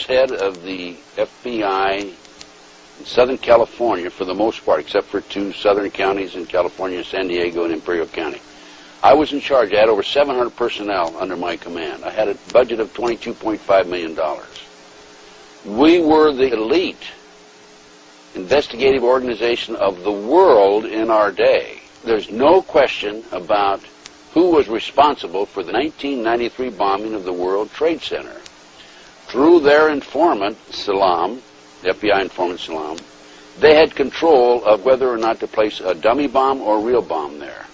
was head of the FBI in Southern California for the most part, except for 2 southern counties in California, San Diego and Imperial County. I was in charge. I had over 700 personnel under my command. I had a budget of $22.5 million. We were the elite investigative organization of the world in our day. There's no question about who was responsible for the 1993 bombing of the World Trade Center. Through their informant, Salam, the FBI informant Salam, they had control of whether or not to place a dummy bomb or a real bomb there.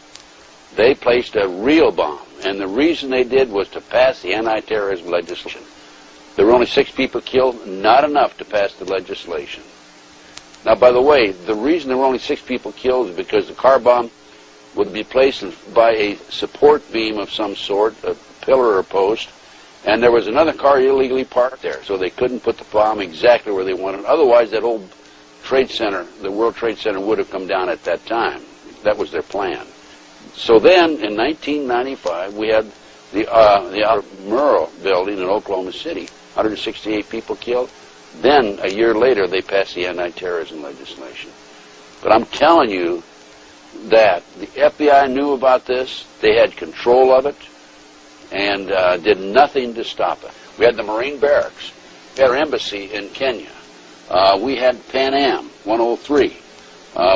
They placed a real bomb, and the reason they did was to pass the anti-terrorism legislation. There were only 6 people killed, not enough to pass the legislation. Now, by the way, the reason there were only 6 people killed is because the car bomb would be placed by a support beam of some sort, a pillar or a post, and there was another car illegally parked there, so they couldn't put the bomb exactly where they wanted. Otherwise, that old Trade Center, the World Trade Center, would have come down at that time. That was their plan. So then, in 1995, we had the Murrah building in Oklahoma City, 168 people killed. Then, a year later, they passed the anti-terrorism legislation. But I'm telling you that the FBI knew about this, they had control of it, and did nothing to stop it. We had the Marine Barracks. We had our embassy in Kenya. We had Pan Am 103.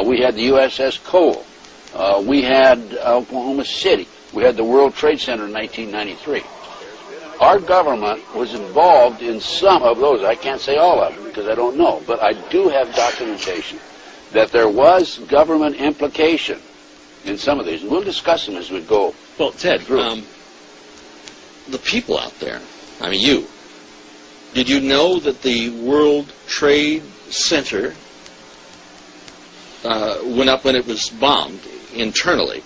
We had the USS Cole. We had Oklahoma City. We had the World Trade Center in 1993. Our government was involved in some of those. I can't say all of them because I don't know, but I do have documentation that there was government implication in some of these. And we'll discuss them as we go. Well, Ted, the people out there, I mean did you know that the World Trade Center went up when it was bombed internally?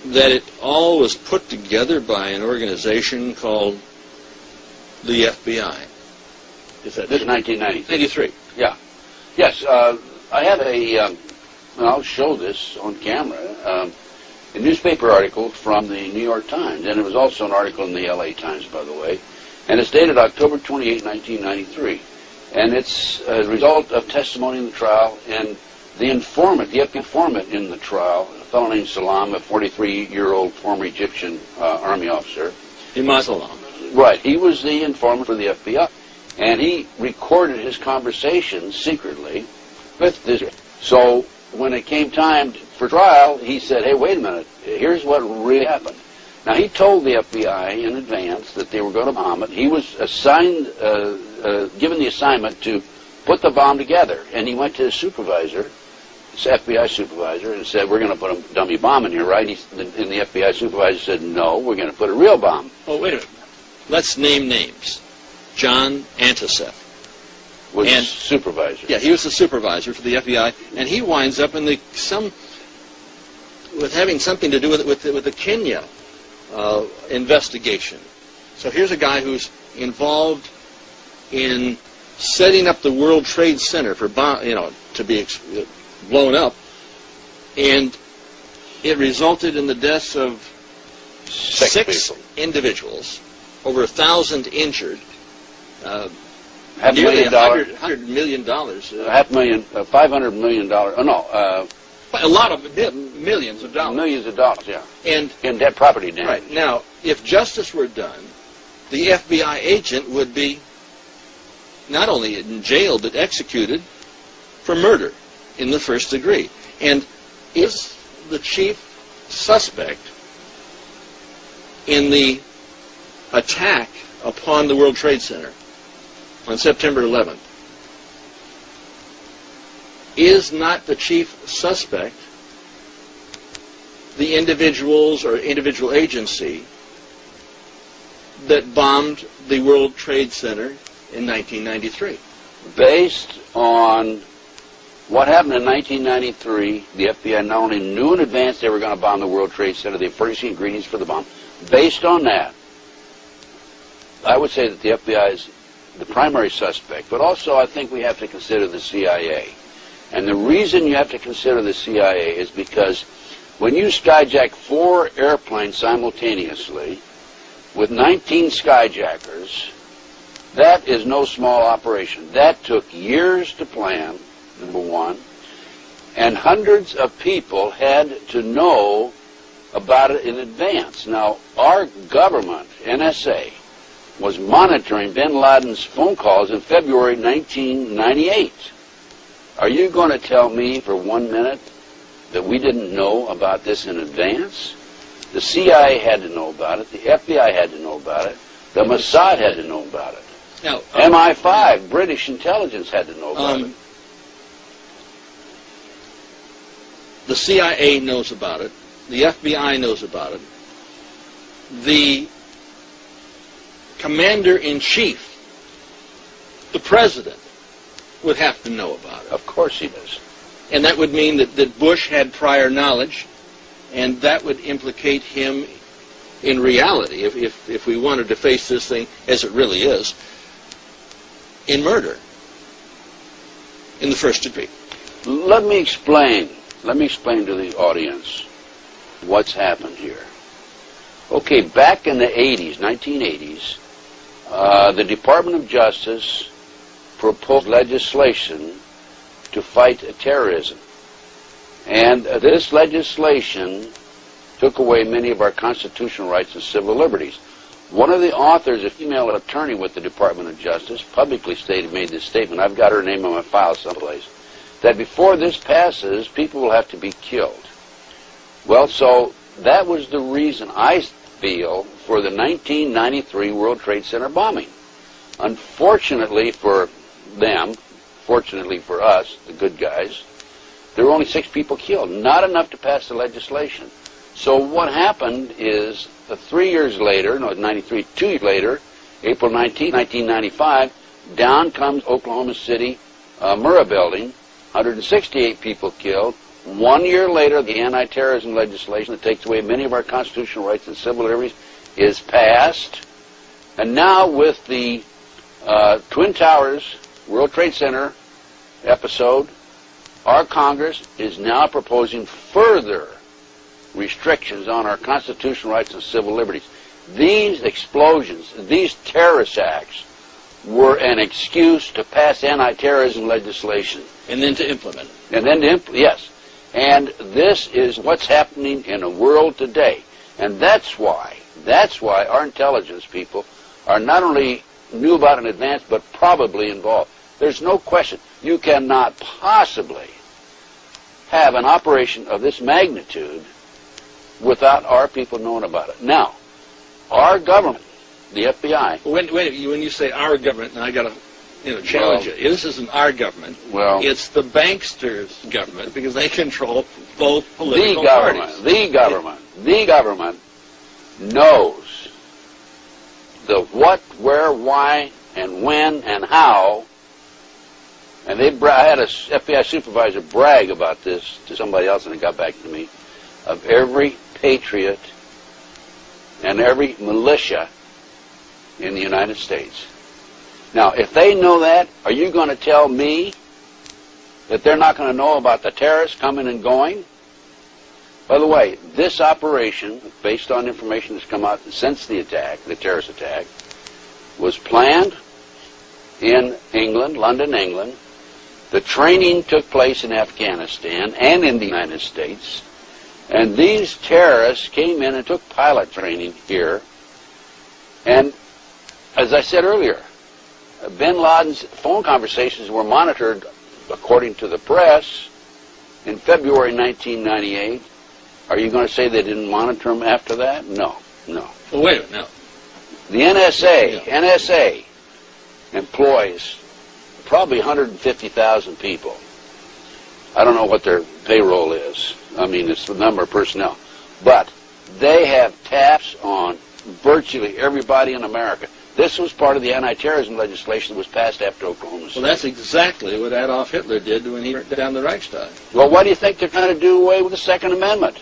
That it all was put together by an organization called the FBI. Is that this is 1993? 93. Yeah. Yes. I have and I'll show this on camera, a newspaper article from the New York Times, and it was also an article in the LA Times, by the way, and it's dated October 28, 1993, and it's a result of testimony in the trial, and the informant, the FBI informant in the trial, a fellow named Salam, a 43-year-old former Egyptian army officer. Imam Salam. Right. He was the informant for the FBI, and he recorded his conversations secretly with this. So when it came time for trial, he said, hey, wait a minute, here's what really happened. Now, he told the FBI in advance that they were going to bomb it. He was assigned, given the assignment to put the bomb together, and he went to his supervisor, his FBI supervisor, and said, we're going to put a dummy bomb in here, right? And the FBI supervisor said, no, we're going to put a real bomb. Oh, wait a minute. Let's name names. John Antiseth was the supervisor. Yeah, he was the supervisor for the FBI, and he winds up in with having something to do with the Kenya investigation. So here's a guy who's involved in setting up the World Trade Center for to be blown up, and it resulted in the deaths of 6 individuals, over 1,000 injured. Nearly $100 million. $500 million. Oh, no. A lot of millions of dollars. Millions of dollars, yeah. And in debt property damage. Right. Now, if justice were done, the FBI agent would be not only in jail, but executed for murder in the first degree. And is the chief suspect in the attack upon the World Trade Center on September 11th, is not the chief suspect the individuals or individual agency that bombed the World Trade Center in 1993? Based on what happened in 1993, the FBI not only knew in advance they were going to bomb the World Trade Center, they furnished the ingredients for the bomb. Based on that, I would say that the FBI is the primary suspect, but also I think we have to consider the CIA. And the reason you have to consider the CIA is because when you skyjack 4 airplanes simultaneously with 19 skyjackers, that is no small operation. That took years to plan, number one, and hundreds of people had to know about it in advance. Now, our government, NSA, was monitoring bin Laden's phone calls in February 1998. Are you going to tell me for 1 minute that we didn't know about this in advance? The CIA had to know about it. The FBI had to know about it. The Mossad had to know about it. Now, MI5, British intelligence, had to know about it. The CIA knows about it. The FBI knows about it. The commander-in-chief, the president, would have to know about it. Of course he does. And that would mean that Bush had prior knowledge, and that would implicate him in reality, if we wanted to face this thing as it really is, in murder, in the first degree. Let me explain to the audience what's happened here. Okay, back in the 80s, 1980s, the Department of Justice proposed legislation to fight terrorism. And this legislation took away many of our constitutional rights and civil liberties. One of the authors, a female attorney with the Department of Justice, publicly made this statement. I've got her name on my file someplace, that before this passes, people will have to be killed. Well, so that was the reason, I feel, for the 1993 World Trade Center bombing. Unfortunately for them, fortunately for us, the good guys, there were only 6 people killed, not enough to pass the legislation. So what happened is 3 years later, no, 93, 2 years later, April 19, 1995, down comes Oklahoma City Murrah building, 168 people killed. 1 year later, the anti-terrorism legislation that takes away many of our constitutional rights and civil liberties is passed. And now with the Twin Towers World Trade Center episode, our Congress is now proposing further restrictions on our constitutional rights and civil liberties. These explosions, these terrorist acts, were an excuse to pass anti-terrorism legislation. And then to implement it. And then to yes. And this is what's happening in the world today. And that's why our intelligence people are not only knew about it in advance, but probably involved. There's no question. You cannot possibly have an operation of this magnitude without our people knowing about it. Now, our government, the FBI... Wait, when you say our government, and I got to challenge it. This isn't our government. Well, it's the banksters' government, because they control both political parties. The government knows the what, where, why, and when, and how. And I had a FBI supervisor brag about this to somebody else, and it got back to me, of every patriot and every militia in the United States. Now, if they know that, are you going to tell me that they're not going to know about the terrorists coming and going? By the way, this operation, based on information that's come out since the attack, the terrorist attack, was planned in England, London, England. The training took place in Afghanistan and in the United States. And these terrorists came in and took pilot training here. And as I said earlier, bin Laden's phone conversations were monitored, according to the press, in February 1998. Are you going to say they didn't monitor them after that? No. Well, wait a minute, no. The NSA employs probably 150,000 people. I don't know what their payroll is. I mean, it's the number of personnel. But they have taps on virtually everybody in America. This was part of the anti-terrorism legislation that was passed after Oklahoma City. Well, that's exactly what Adolf Hitler did when he burnt down the Reichstag. Well, why do you think they're trying to do away with the Second Amendment?